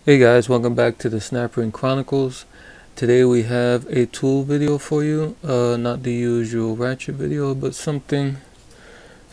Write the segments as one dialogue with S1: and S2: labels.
S1: Hey guys, welcome back to the Snap Ring Chronicles. Today we have a tool video for you. Not the usual ratchet video, but something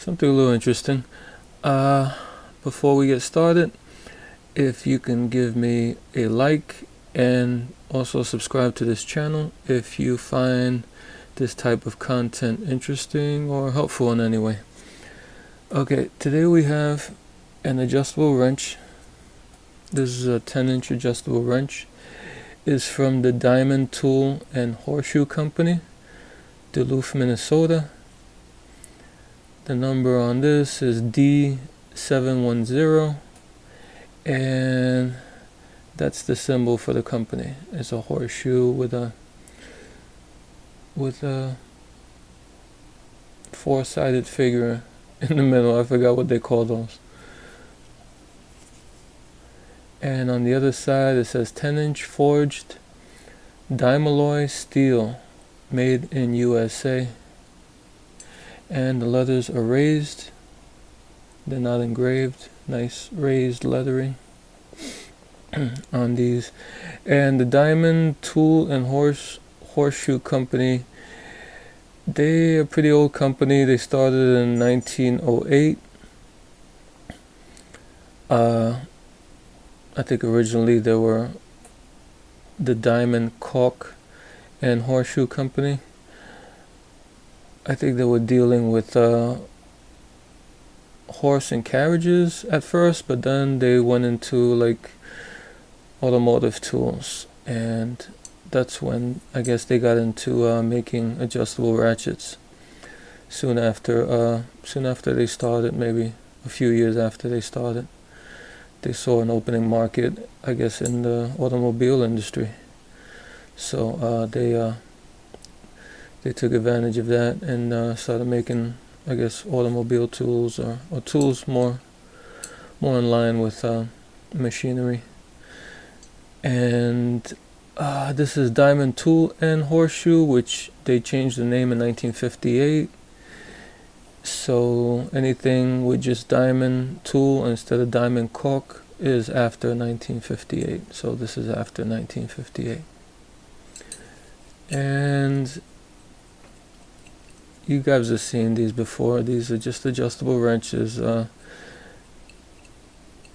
S1: a little interesting. Before we get started, if you can give me a like and also subscribe to this channel if you find this type of content interesting or helpful in any way. Okay, today we have an adjustable wrench. This is a 10-inch adjustable wrench. It's from the Diamond Tool and Horseshoe Company, Duluth, Minnesota. The number on this is D710, and that's the symbol for the company. It's a horseshoe with a four-sided figure in the middle. I forgot what they call those. And on the other side it says 10-inch forged Diamalloy steel, made in USA. And the letters are raised. They're not engraved. Nice raised lettering on these. And the Diamond Tool and Horseshoe Company, they're a pretty old company. They started in 1908. I think originally they were the Diamond Caulk and Horseshoe Company. I think they were dealing with horse and carriages at first, but then they went into like automotive tools, and that's when I guess they got into making adjustable ratchets. Soon after they started, maybe a few years after they started, they saw an opening market, I guess, in the automobile industry. So they took advantage of that and started making, I guess, automobile tools or tools more in line with machinery. And this is Diamond Tool and Horseshoe, which they changed the name in 1958. So anything with just Diamond Tool instead of Diamond Caulk is after 1958. So this is after 1958. And you guys have seen these before. These are just adjustable wrenches. A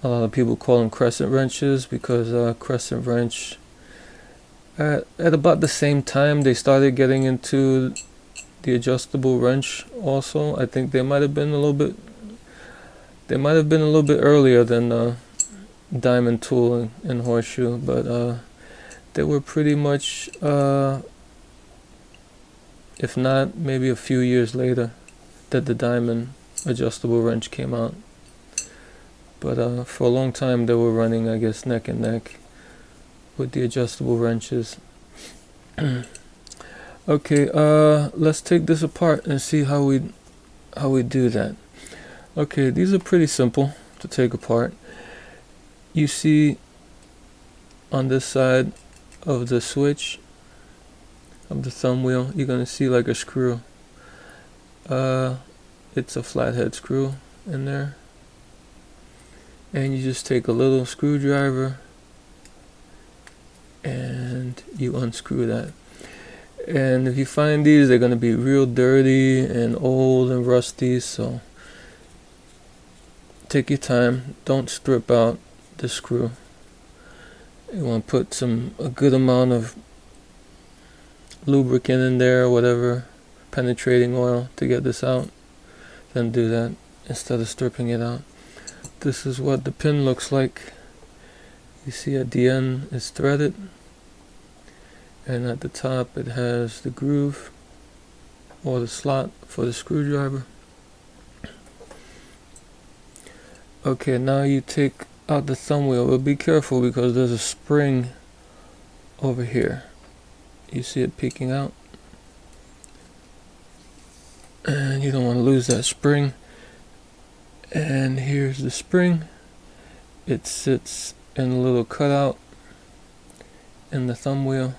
S1: lot of people call them crescent wrenches because crescent wrench, at about the same time they started getting into the adjustable wrench also. I think they might have been a little bit earlier than Diamond Tool and Horseshoe, but they were pretty much, if not maybe a few years later, that the Diamond adjustable wrench came out. But for a long time they were running, I guess, neck and neck with the adjustable wrenches. Okay, let's take this apart and see how we do that. Okay, these are pretty simple to take apart. You see on this side of the switch of the thumb wheel, you're gonna see like a screw. It's a flathead screw in there, and you just take a little screwdriver and you unscrew that. And if you find these, they're gonna be real dirty and old and rusty, so take your time. Don't strip out the screw. You want to put a good amount of lubricant in there, or whatever, penetrating oil, to get this out. Then do that instead of stripping it out. This is what the pin looks like. You see at the end it's threaded, and at the top it has the groove or the slot for the screwdriver. Okay, now you take out the thumb wheel, but be careful because there's a spring over here. You see it peeking out, and you don't want to lose that spring. And here's the spring. It sits in a little cutout in the thumb wheel.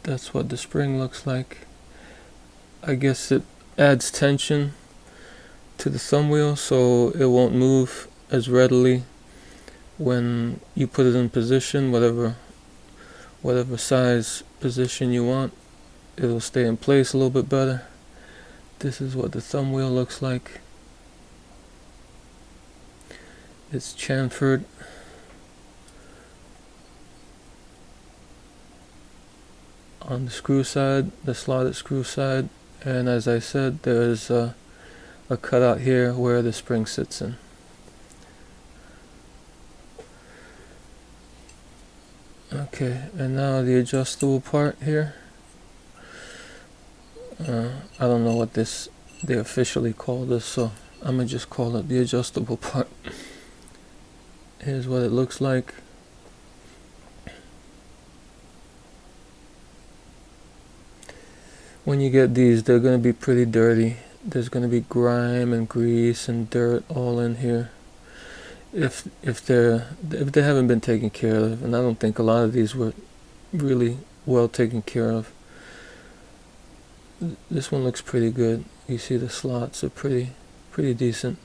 S1: That's what the spring looks like. I guess it adds tension to the thumb wheel so it won't move as readily when you put it in position, whatever size position you want, it'll stay in place a little bit better. This is what the thumb wheel looks like. It's chamfered. On the screw side, the slotted screw side, and as I said, there is a cutout here where the spring sits in. Okay, and now the adjustable part here. I don't know what they officially call this, so I'm gonna just call it the adjustable part. Here's what it looks like. When you get these, they're gonna be pretty dirty. There's gonna be grime and grease and dirt all in here. If they haven't been taken care of, and I don't think a lot of these were really well taken care of. This one looks pretty good. You see the slots are pretty decent.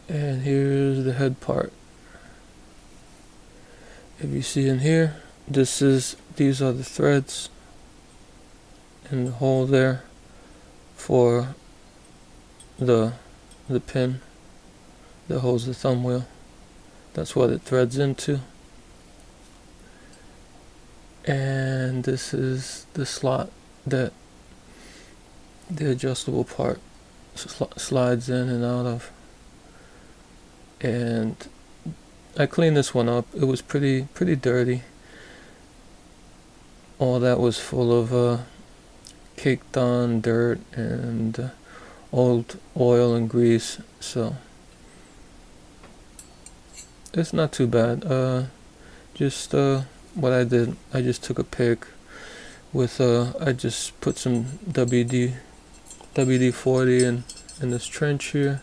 S1: And here's the head part. If you see in here, these are the threads in the hole there for the pin that holds the thumb wheel. That's what it threads into. And this is the slot that the adjustable part slides in and out of. And I cleaned this one up. It was pretty dirty. All that was full of caked on dirt and old oil and grease, so it's not too bad. What I did, I just took a pick with I just put some WD-40 in this trench here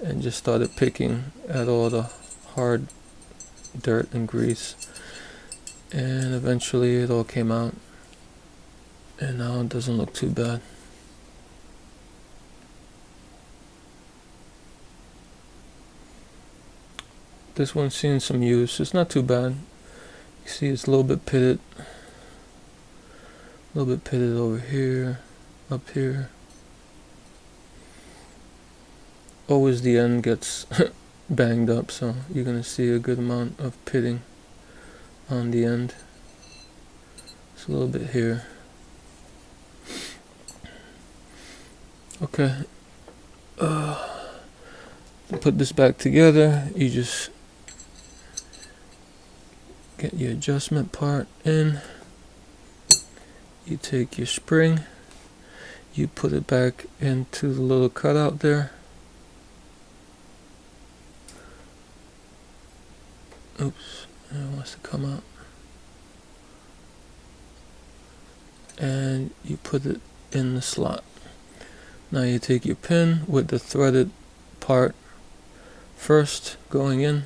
S1: and just started picking at all the hard dirt and grease, and eventually it all came out, and now it doesn't look too bad. This one's seen some use. It's not too bad. You see it's a little bit pitted. A little bit pitted over here, up here. Always the end gets banged up, so you're gonna see a good amount of pitting on the end. It's a little bit here. Okay. To put this back together, you just get your adjustment part in. You take your spring, you put it back into the little cutout there. Oops, it wants to come out. And you put it in the slot. Now you take your pin with the threaded part first going in,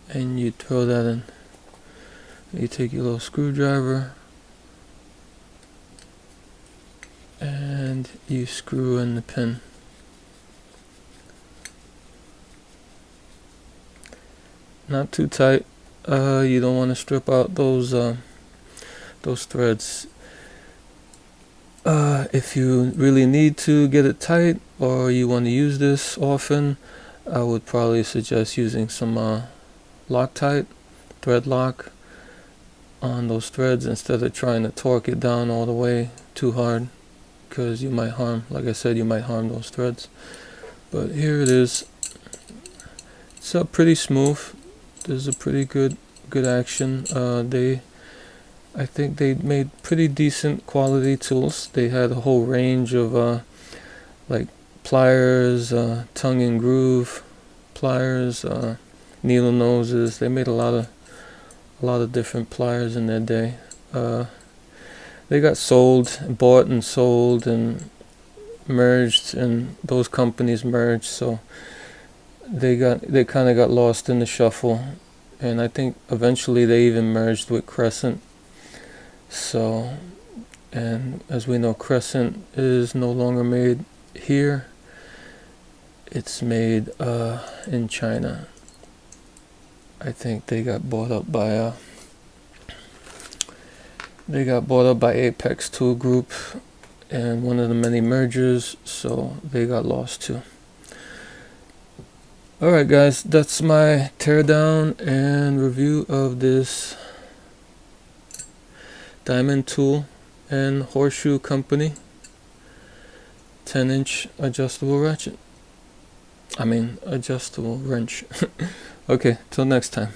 S1: and you throw that in. You take your little screwdriver and you screw in the pin. Not too tight. You don't want to strip out those threads. If you really need to get it tight, or you want to use this often, I would probably suggest using some Loctite, thread lock on those threads instead of trying to torque it down all the way too hard, because you might harm, like I said, you might harm those threads. But here it is. It's pretty smooth. There's a pretty good action. I think they made pretty decent quality tools. They had a whole range of like pliers, tongue and groove pliers, needle noses. They made a lot of different pliers in their day. They got bought and sold and merged, and those companies merged, so they kind of got lost in the shuffle, and I think eventually they even merged with Crescent. So, and as we know, Crescent is no longer made here. It's made in China. I think they got bought up by Apex Tool Group and one of the many mergers, so they got lost too. Alright guys, that's my teardown and review of this Diamond Tool and Horseshoe Company 10-inch adjustable ratchet. Adjustable wrench. Okay, till next time.